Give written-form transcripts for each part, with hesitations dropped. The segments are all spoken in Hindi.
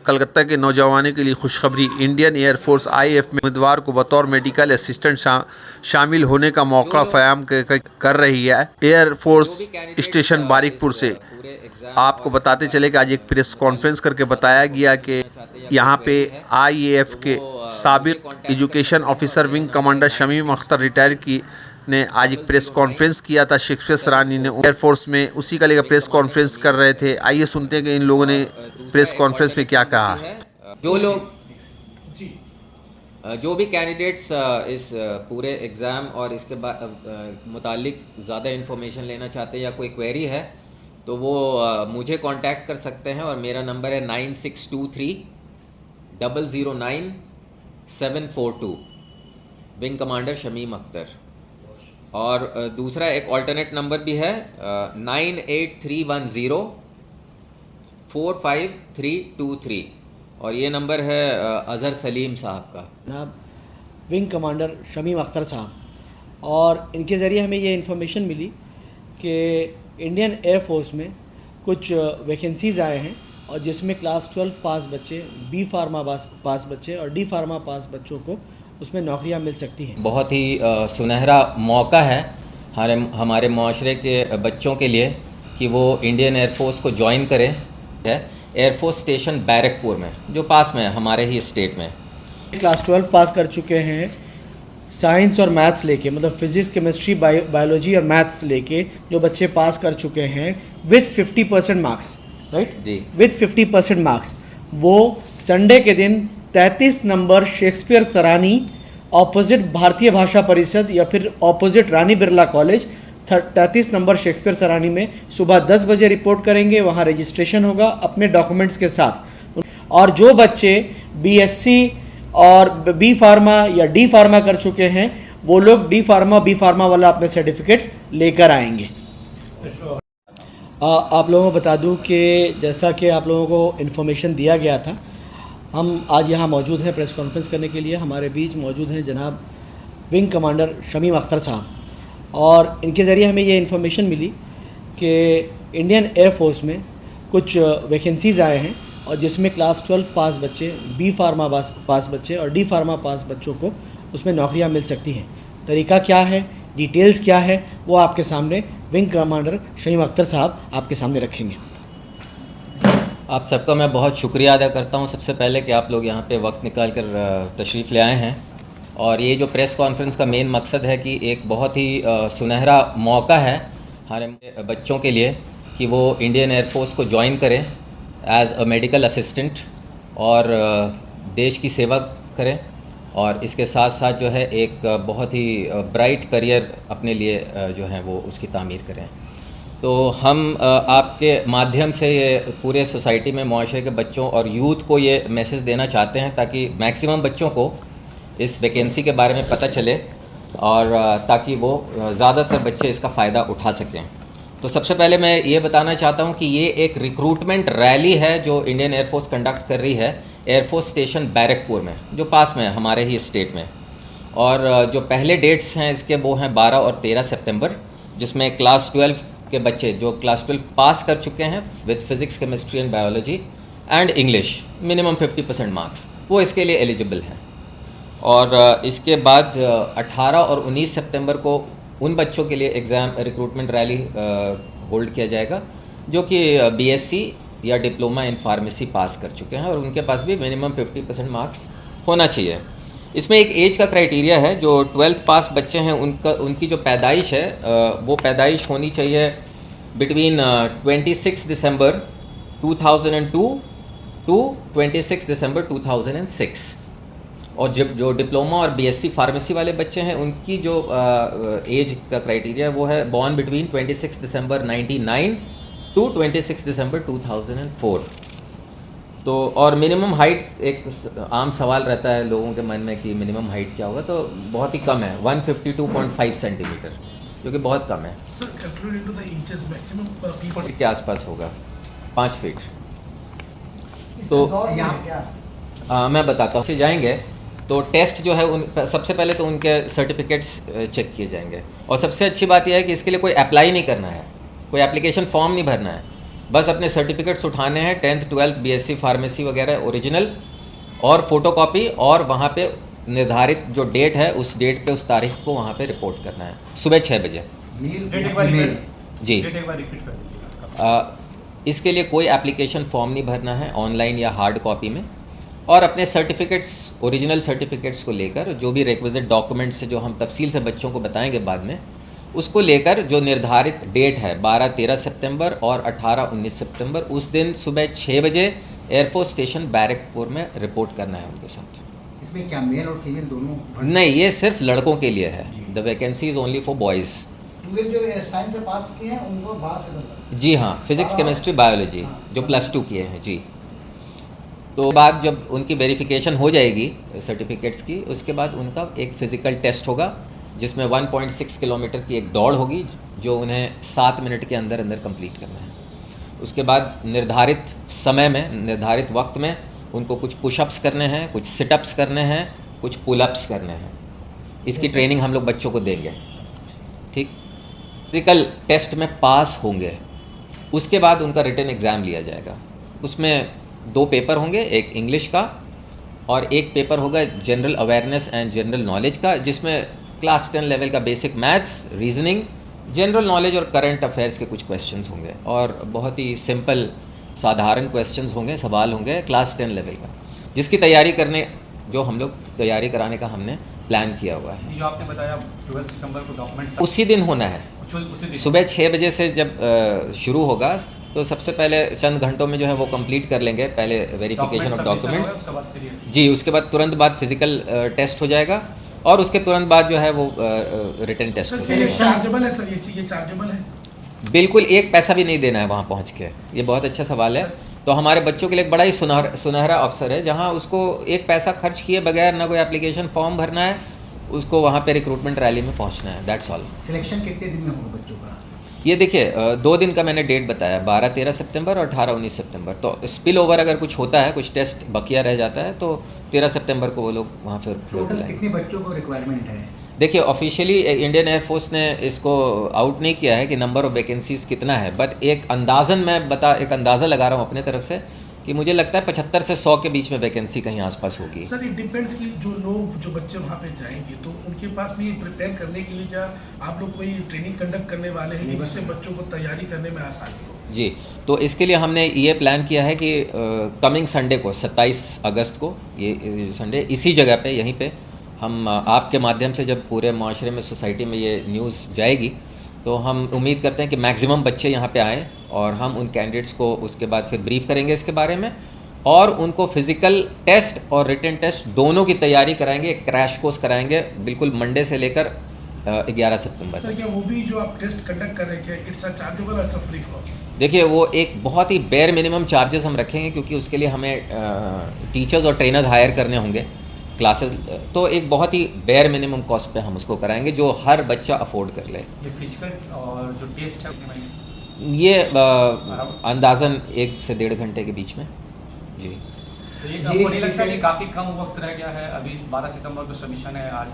कलकत्ता के नौजवानों के लिए खुशखबरी। इंडियन एयरफोर्स आईएएफ में उम्मीदवार को बतौर मेडिकल असिस्टेंट शामिल होने का मौका फराहम कर रही है। एयरफोर्स स्टेशन बारिकपुर से आपको बताते चले कि आज एक प्रेस कॉन्फ्रेंस करके बताया गया कि यहाँ पे आईएएफ के साबिक education officer wing commander Shamim Akhtar retire की ने आज एक प्रेस कॉन्फ्रेंस किया था। शेखर सरानी ने एयरफोर्स में उसी का लेकर प्रेस कॉन्फ्रेंस कर रहे थे। आइए सुनते हैं कि इन लोगों ने प्रेस कॉन्फ्रेंस में क्या कहा। जो भी कैंडिडेट्स इस पूरे एग्ज़ाम और इसके मुतालिक ज़्यादा इन्फॉर्मेशन लेना चाहते हैं या कोई क्वेरी है तो वो मुझे कांटेक्ट कर सकते हैं और मेरा नंबर है 9623009742 विंग कमांडर शमीम अख्तर। और दूसरा एक ऑल्टरनेट नंबर भी है 9831045323 और ये नंबर है अज़हर सलीम साहब का। जनाब विंग कमांडर शमीम अख्तर साहब, और इनके ज़रिए हमें ये इन्फॉर्मेशन मिली कि इंडियन एयरफोर्स में कुछ वैकेंसीज़ आए हैं और जिसमें क्लास 12 पास बच्चे, बी फार्मा पास बच्चे और डी फार्मा पास बच्चों को उसमें नौकरियां मिल सकती हैं। बहुत ही सुनहरा मौका है हमारे माशरे के बच्चों के लिए कि वो इंडियन एयरफोर्स को ज्वाइन करें। एयरफोर्स स्टेशन बैरकपुर में जो पास में है हमारे ही स्टेट में। क्लास 12 पास कर चुके हैं, साइंस और मैथ्स लेके, मतलब फिज़िक्स केमिस्ट्री बायोलॉजी और मैथ्स लेके जो बच्चे पास कर चुके हैं विथ 50% मार्क्स, राइट जी, विथ 50% मार्क्स, वो संडे के दिन 33 नंबर शेक्सपियर सरानी ऑपोजिट भारतीय भाषा परिषद या फिर opposite Rani Birla college 33 number Shakespeare Sarani में सुबह 10 बजे रिपोर्ट करेंगे। वहाँ रजिस्ट्रेशन होगा अपने डॉक्यूमेंट्स के साथ। और जो बच्चे बीएससी और बी फार्मा या डी फार्मा कर चुके हैं वो लोग डी फार्मा बी फार्मा वाला अपने सर्टिफिकेट्स लेकर आएंगे। आप लोगों को बता दूं कि जैसा कि आप लोगों को इन्फॉर्मेशन दिया गया था, हम आज यहाँ मौजूद हैं प्रेस कॉन्फ्रेंस करने के लिए। हमारे बीच मौजूद हैं जनाब विंग कमांडर शमीम अख्तर साहब, और इनके ज़रिए हमें ये इन्फॉर्मेशन मिली कि इंडियन एयरफोर्स में कुछ वैकेंसीज़ आए हैं और जिसमें क्लास 12 पास बच्चे, बी फार्मा पास बच्चे और डी फार्मा पास बच्चों को उसमें नौकरियां मिल सकती हैं। तरीका क्या है, डिटेल्स क्या है, वो आपके सामने विंग कमांडर शमीम अख्तर साहब आपके सामने रखेंगे। आप सबका मैं बहुत शुक्रिया अदा करता हूं सबसे पहले कि आप लोग यहाँ पे वक्त निकाल कर तशरीफ़ ले आए हैं। और ये जो प्रेस कॉन्फ्रेंस का मेन मकसद है कि एक बहुत ही सुनहरा मौका है हमारे बच्चों के लिए कि वो इंडियन एयरफोर्स को ज्वाइन करें एज़ अ मेडिकल असिस्टेंट और देश की सेवा करें और इसके साथ साथ जो है एक बहुत ही ब्राइट करियर अपने लिए जो है वो उसकी तामीर करें। तो हम आपके माध्यम से ये पूरे सोसाइटी में माशरे के बच्चों और यूथ को ये मैसेज देना चाहते हैं ताकि मैक्सिमम बच्चों को इस वैकेंसी के बारे में पता चले और ताकि वो ज़्यादातर बच्चे इसका फ़ायदा उठा सकें। तो सबसे पहले मैं ये बताना चाहता हूँ कि ये एक रिक्रूटमेंट रैली है जो इंडियन एयरफोर्स कंडक्ट कर रही है एयरफोर्स स्टेशन बैरकपुर में जो पास में है हमारे ही स्टेट में। और जो पहले डेट्स हैं इसके वो हैं 12 और 13 सितंबर, जिसमें क्लास 12 के बच्चे जो क्लास 12 पास कर चुके हैं with physics chemistry and biology and English minimum 50% marks, वो इसके लिए एलिजिबल हैं। और इसके बाद 18 और 19 सितंबर को उन बच्चों के लिए एग्ज़ाम रिक्रूटमेंट रैली होल्ड किया जाएगा जो कि बीएससी या डिप्लोमा इन फार्मेसी पास कर चुके हैं और उनके पास भी मिनिमम 50% मार्क्स होना चाहिए। इसमें एक एज का क्राइटेरिया है, जो 12th पास बच्चे हैं उनकी जो पैदाइश है वो पैदाइश होनी चाहिए बिटवीन 26 दिसंबर 2002 टू 26 दिसंबर 2006। और जो डिप्लोमा और बीएससी फार्मेसी वाले बच्चे हैं उनकी जो एज का क्राइटेरिया वो है बॉर्न बिटवीन 26 दिसंबर 99 टू 26 दिसंबर 2004। तो और मिनिमम हाइट, एक आम सवाल रहता है लोगों के मन में कि मिनिमम हाइट क्या होगा, तो बहुत ही कम है 152.5 सेंटीमीटर, जो कि बहुत कम है। के आसपास होगा 5 फीट। तो मैं बताता हूँ, से जाएंगे तो टेस्ट जो है सबसे पहले तो उनके सर्टिफिकेट्स चेक किए जाएंगे। और सबसे अच्छी बात यह है कि इसके लिए कोई अप्लाई नहीं करना है, कोई एप्लीकेशन फॉर्म नहीं भरना है। बस अपने सर्टिफिकेट्स उठाने हैं, 10th 12th BSc फार्मेसी वगैरह ओरिजिनल, और फोटोकॉपी, और वहाँ पे निर्धारित जो डेट है उस डेट पे उस तारीख को वहाँ पे रिपोर्ट करना है सुबह 6 बजे। जी। इसके लिए कोई एप्लीकेशन फॉर्म नहीं भरना है, ऑनलाइन या हार्ड कॉपी में, और अपने सर्टिफिकेट्स, ओरिजिनल सर्टिफिकेट्स को लेकर जो भी रिक्विजिट डॉक्यूमेंट्स है जो हम तफसील से बच्चों को बताएंगे बाद में, उसको लेकर जो निर्धारित डेट है 12-13 सितंबर और 18-19 सितंबर, उस दिन सुबह 6 बजे एयरफोर्स स्टेशन बैरकपुर में रिपोर्ट करना है उनके साथ। इसमें क्या मेल और फीमेल दोनों? नहीं, ये सिर्फ लड़कों के लिए है। The vacancy is only for boys. जो साइंस से पास किए हैं उनको बाहर से करना? जी हाँ, फिजिक्स केमिस्ट्री बायोलॉजी जो +2 किए हैं जी। तो बाद जब उनकी वेरिफिकेशन हो जाएगी सर्टिफिकेट्स की, उसके बाद उनका एक फ़िज़िकल टेस्ट होगा जिसमें 1.6 किलोमीटर की एक दौड़ होगी जो उन्हें 7 मिनट के अंदर अंदर कंप्लीट करना है। उसके बाद निर्धारित समय में, निर्धारित वक्त में उनको कुछ पुशअप्स करने हैं, कुछ सिटअप्स करने हैं, कुछ पुलअप्स करने हैं। इसकी ट्रेनिंग हम लोग बच्चों को देंगे। ठीक, फिजिकल टेस्ट में पास होंगे, उसके बाद उनका रिटन एग्ज़ाम लिया जाएगा। उसमें 2 पेपर होंगे, एक इंग्लिश का और एक पेपर होगा general awareness and general knowledge का, जिसमें क्लास 10 लेवल का basic maths, reasoning, general knowledge और करंट अफेयर्स के कुछ क्वेश्चंस होंगे, और बहुत ही सिंपल साधारण क्वेश्चंस होंगे, सवाल होंगे क्लास 10 लेवल का, जिसकी तैयारी करने, जो हम लोग तैयारी कराने का हमने प्लान किया हुआ है। जो आपने बताया 12 सितंबर को डॉक्यूमेंट्स उसी दिन होना है, सुबह 6 बजे से जब शुरू होगा, तो सबसे पहले चंद घंटों में जो है वो कंप्लीट कर लेंगे पहले वेरिफिकेशन ऑफ डॉक्यूमेंट्स जी। उसके बाद तुरंत बाद फिजिकल टेस्ट हो जाएगा, और उसके तुरंत बाद जो है वो रिटन टेस्ट हो जाएगा। चार्जेबल है सर, ये चीज़ चार्जेबल है? बिल्कुल, एक पैसा भी नहीं देना है वहाँ पहुँच के। ये बहुत अच्छा सवाल है। तो हमारे बच्चों के लिए एक बड़ा ही सुनहरा अवसर है, जहाँ उसको एक पैसा खर्च किए बगैर, ना कोई एप्लीकेशन फॉर्म भरना है, उसको वहाँ पे रिक्रूटमेंट रैली में पहुँचना है। That's all. सिलेक्शन कितने दिन में होगा बच्चों का? ये देखिए 2 दिन का मैंने डेट बताया, 12-13 सितंबर और 18-19 सितंबर। तो स्पिल ओवर अगर कुछ होता है, कुछ टेस्ट बकिया रह जाता है, तो 13 सितंबर को वो लोग वहाँ फिर टोटल कितने बच्चों को रिक्वायरमेंट है? देखिए, ऑफिशियली इंडियन एयरफोर्स ने इसको आउट नहीं किया है कि नंबर ऑफ़ वैकेंसीज़ कितना है, बट एक अंदाज़न मैं एक अंदाज़ा लगा रहा हूँ अपने तरफ से कि मुझे लगता है 75 से 100 के बीच में वैकेंसी कहीं आसपास होगी। सर, इट डिपेंड्स कि जो बच्चे वहाँ पे जाएंगे तो उनके पास भी प्रिपेयर करने के लिए क्या आप लोग कोई ट्रेनिंग कंडक्ट करने वाले हैं जिससे बच्चों को तैयारी करने में आसानी हो? जी, तो इसके लिए हमने ये प्लान किया है कि कमिंग संडे को 27 अगस्त को, ये संडे इसी जगह पे, यहीं पे हम आपके माध्यम से जब पूरे माशरे में, सोसाइटी में ये न्यूज़ जाएगी, तो हम उम्मीद करते हैं कि मैक्सिमम बच्चे यहाँ पे आएँ, और हम उन कैंडिडेट्स को उसके बाद फिर ब्रीफ करेंगे इसके बारे में, और उनको फिज़िकल टेस्ट और रिटन टेस्ट दोनों की तैयारी कराएंगे, एक क्रैश कोर्स कराएंगे बिल्कुल मंडे से लेकर 11 सितंबर सर, क्या वो भी जो आप टेस्ट कंडक्ट कर रहे हैं, इट्स अ चार्जेबल और फ्री फॉर? देखिए, वो एक बहुत ही बेयर मिनिमम चार्जेस हम रखेंगे, क्योंकि उसके लिए हमें टीचर्स और ट्रेनर्स हायर करने होंगे, क्लासेस, तो एक बहुत ही बेयर मिनिमम कॉस्ट पे हम उसको कराएंगे जो हर बच्चा अफोर्ड कर ले। ये फिजिकल और जो टेस्ट है ये अंदाज़न 1 से 1.5 घंटे के बीच में जी। तो ये आपको नहीं लगता कि काफ़ी कम वक्त रह गया है? अभी 12 सितंबर को सबमिशन है आज।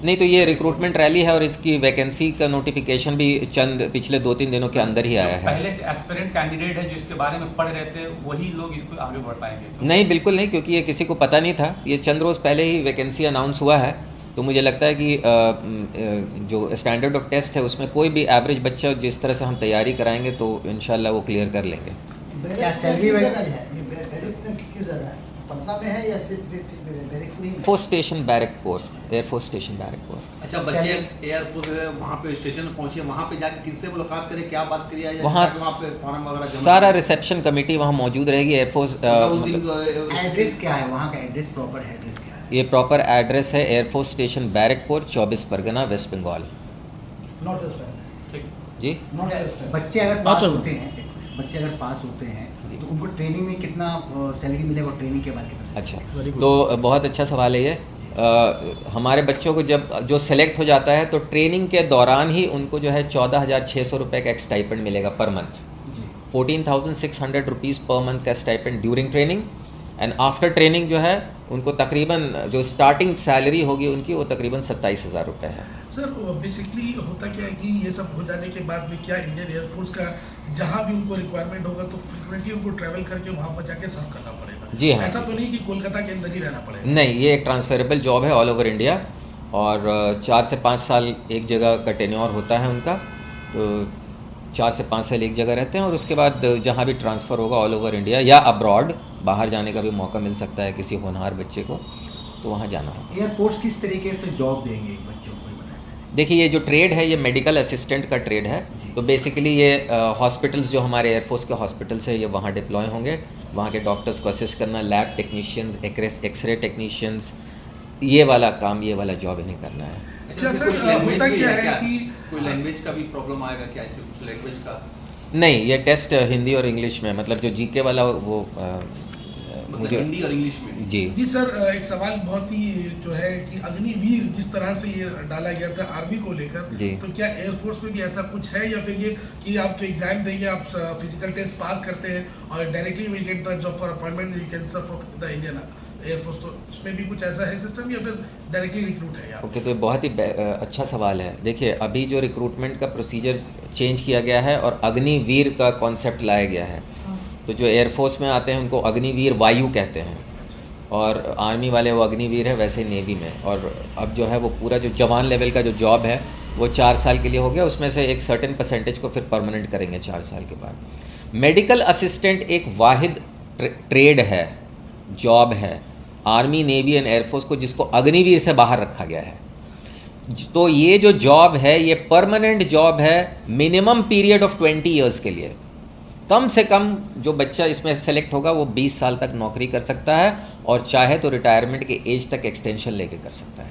नहीं, तो ये रिक्रूटमेंट रैली है और इसकी वैकेंसी का नोटिफिकेशन भी चंद पिछले 2-3 दिनों के अंदर ही आया है। पहले से एस्पिरेंट कैंडिडेट है जो इसके बारे में पढ़ रहे थे, वही लोग इसको आगे बढ़ पाएंगे? नहीं, बिल्कुल नहीं, क्योंकि ये किसी को पता नहीं था। ये चंद रोज़ पहले ही वैकेंसी अनाउंस हुआ है, तो मुझे लगता है कि जो स्टैंडर्ड ऑफ टेस्ट है उसमें कोई भी एवरेज बच्चा जिस तरह से हम तैयारी कराएंगे तो इंशाल्लाह वो क्लियर कर लेंगे। क्या सैलरी पटना में है या सिर्फ Barrackpore? Air force station Barrackpore, air force station Barrackpore. अच्छा, बच्चे एयरपोर्ट वहाँ पे स्टेशन पहुँचे, वहाँ पे जाके किससे मुलाकात करें, क्या बात करिए? वहाँ पे फॉर्म वगैरह सारा रिसेप्शन कमेटी वहाँ मौजूद रहेगी। एयरफोर्स एड्रेस क्या है वहाँ का? एड्रेस प्रॉपर एड्रेस क्या है? ये प्रॉपर एड्रेस है air force station Barrackpore, 24 Parganas, West Bengal. Not west जी। बच्चे अगर पास होते हैं, बच्चे अगर पास होते हैं तो उनको ट्रेनिंग में कितना सैलरी मिलेगा और ट्रेनिंग के बाद कितना? अच्छा, तो बहुत अच्छा सवाल है ये। हमारे बच्चों को जो सेलेक्ट हो जाता है तो ट्रेनिंग के दौरान ही उनको जो है 14,600 रुपये का एक स्टाइपेंड मिलेगा per month. 14,600 rupees per month का stipend during training, and after training जो है उनको तकरीबन जो स्टार्टिंग सैलरी होगी उनकी वो तकरीबन 27,000 रुपये है। सर बेसिकली होता क्या है कि ये सब हो जाने के बाद में क्या इंडियन एयरफोर्स का जहाँ भी उनको रिक्वायरमेंट होगा तो फ्रिक्वेंटली उनको ट्रैवल करके वहाँ पर जाके सर्व करना पड़ेगा? जी हाँ। ऐसा तो नहीं कि कोलकाता के अंदर ही रहना पड़ेगा? नहीं, ये एक ट्रांसफरेबल जॉब है ऑल ओवर इंडिया और 4 से 5 साल एक जगह का टेन्योर होता है उनका, तो 4 से 5 साल एक जगह रहते हैं और उसके बाद जहाँ भी ट्रांसफ़र होगा ऑल ओवर इंडिया या अब्रॉड बाहर जाने का भी मौका मिल सकता है किसी होनहार बच्चे को, तो वहाँ जाना होगा। एयरफोर्स किस तरीके से जॉब देंगे बच्चों को बताएं? देखिए, ये जो ट्रेड है ये मेडिकल असिस्टेंट का ट्रेड है, तो बेसिकली ये हॉस्पिटल्स जो हमारे एयरफोर्स के हॉस्पिटल्स है ये वहाँ डिप्लॉय होंगे, वहाँ के डॉक्टर्स को असिस्ट करना, लैब टेक्नीशियंस, एक्सरे टेक्नीशियंस, ये वाला काम, ये वाला जॉब इन्हें करना है। क्या अच्छा, सर, कुछ लैंग्वेज होता भी क्या है है क्या? कि कोई लैंग्वेज का भी प्रॉब्लम आएगा क्या इसमें, कुछ लैंग्वेज का? नहीं, ये टेस्ट हिंदी और इंग्लिश में, मतलब जो जीके वाला वो मतलब हिंदी और इंग्लिश में? जी जी सर, एक सवाल बहुत ही जो है कि अग्निवीर जिस तरह से ये डाला गया था आर्मी को लेकर, जी। तो क्या एयरफोर्स में भी ऐसा कुछ है या फिर ये कि आप जो एग्जाम देंगे, आप फिजिकल टेस्ट पास करते हैं और directly will get the job for appointment you can serve for the Indian Air Force, तो उसमें भी कुछ ऐसा है सिस्टम या फिर डायरेक्टली रिक्रूट है यहाँ? ओके, तो बहुत ही अच्छा सवाल है। देखिए, अभी जो रिक्रूटमेंट का प्रोसीजर चेंज किया गया है और अग्निवीर का कॉन्सेप्ट लाया गया है, तो जो एयरफोर्स में आते हैं उनको अग्निवीर वायु कहते हैं और आर्मी वाले वो अग्निवीर है, वैसे नेवी में। और अब जो है वो पूरा जो जवान लेवल का जो जॉब है वो 4 साल के लिए हो गया, उसमें से एक सर्टेन परसेंटेज को फिर परमानेंट करेंगे 4 साल के बाद। मेडिकल असिस्टेंट एक वाहिद ट्रेड है, जॉब है आर्मी, नेवी एंड एयरफोर्स को, जिसको अग्निवीर से बाहर रखा गया है। तो ये जो जॉब है ये परमानेंट जॉब है, मिनिमम पीरियड ऑफ 20 ईयर्स के लिए। कम से कम जो बच्चा इसमें सेलेक्ट होगा वो 20 साल तक नौकरी कर सकता है और चाहे तो रिटायरमेंट के एज तक एक्सटेंशन लेके कर सकता है।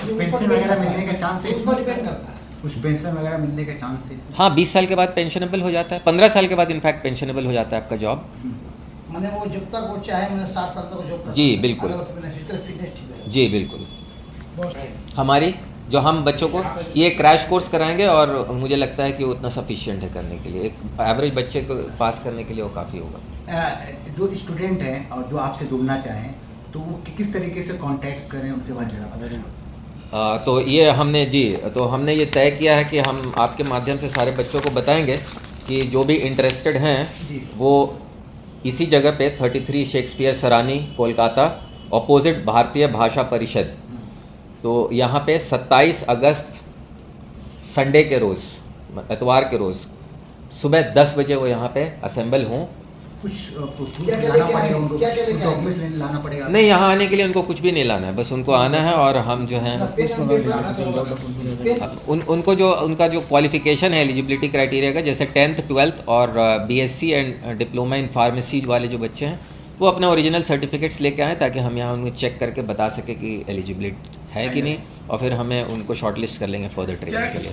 पेंशन वगैरह मिलने का चांस है इसमें? कुछ पेंशन वगैरह मिलने का चांस है इसमें? हाँ, 20 साल के बाद पेंशनेबल हो जाता है, 15 साल के बाद इनफैक्ट पेंशनेबल हो जाता है आपका जॉब। मैंने वो जब तक वो चाहे मैंने 60 साल तक जॉब जी, बिल्कुल। फिजिकल फिटनेस ठीक है। जी बिल्कुल। हमारी जो हम बच्चों को ये क्रैश कोर्स कराएंगे और मुझे लगता है कि उतना सफिशिएंट है करने के लिए, एक एवरेज बच्चे को पास करने के लिए वो काफ़ी होगा। जो स्टूडेंट हैं और जो आपसे जुड़ना चाहें तो वो किस तरीके से कांटेक्ट करें, उनके बारे में ज़रा बताएं। तो ये हमने ये तय किया है कि हम आपके माध्यम से सारे बच्चों को बताएंगे कि जो भी इंटरेस्टेड हैं वो इसी जगह पे 33 शेक्सपियर सरानी, कोलकाता, अपोजिट भारतीय भाषा परिषद, तो यहाँ पे 27 अगस्त संडे के रोज़, इतवार के रोज़ सुबह 10 बजे वो यहाँ पे असेंबल हों। कुछ लाना पड़ेगा उनको, डॉक्यूमेंट्स लाना पड़ेगा? नहीं, यहाँ आने के लिए उनको कुछ भी नहीं लाना है, बस उनको आना है और हम जो हैं उनको जो उनका जो क्वालिफिकेशन है एलिजिबिलिटी क्राइटेरिया का, जैसे 10th 12th और BSc and diploma in pharmacy वाले जो बच्चे हैं वो अपने ओरिजिनल सर्टिफिकेट्स लेके आएँ ताकि हम यहाँ उनको चेक करके बता सकें कि एलिजिबिलिटी है कि नहीं, और फिर हमें उनको शॉर्टलिस्ट कर लेंगे फर्दर ट्रेनिंग के लिए।